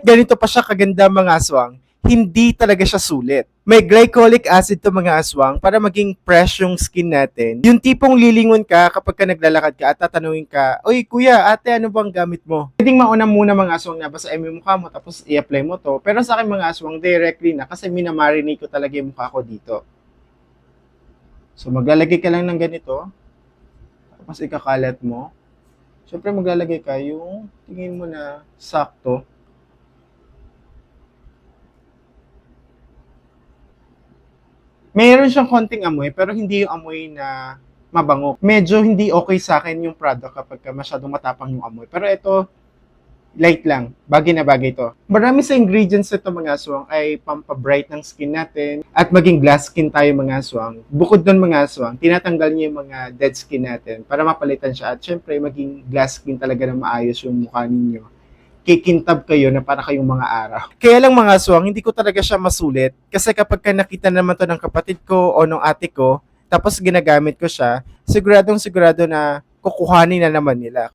kahit ganito pa siya kaganda mga aswang, hindi talaga siya sulit. May glycolic acid to mga aswang para maging fresh yung skin natin. Yung tipong lilingon ka kapag ka naglalakad ka at tatanungin ka, "Oy kuya, ate, ano bang gamit mo?" Pwedeng mauna muna mga aswang na basahin mo yung mukha mo tapos i-apply mo to. Pero sa akin mga aswang, directly na kasi minamarinate ko talaga yung mukha ko dito. So maglalagay ka lang ng ganito, tapos ikakalat mo. Siyempre maglalagay ka yung tingin mo na sakto. Meron siyang konting amoy, pero hindi yung amoy na mabango. Medyo hindi okay sa akin yung product kapag masyadong matapang yung amoy. Pero ito, light lang. Bagay na bagay to. Marami sa ingredients nito mga aswang ay pampabright ng skin natin at maging glass skin tayo mga aswang. Bukod doon mga aswang, tinatanggal niya yung mga dead skin natin para mapalitan siya at syempre maging glass skin talaga na maayos yung mukha ninyo. Kikintab kayo na para kayong mga araw. Kaya lang mga aswang, hindi ko talaga siya masulit. Kasi kapag nakita naman to ng kapatid ko o ng ate ko, tapos ginagamit ko siya, siguradong sigurado na kukuhanin na naman nila.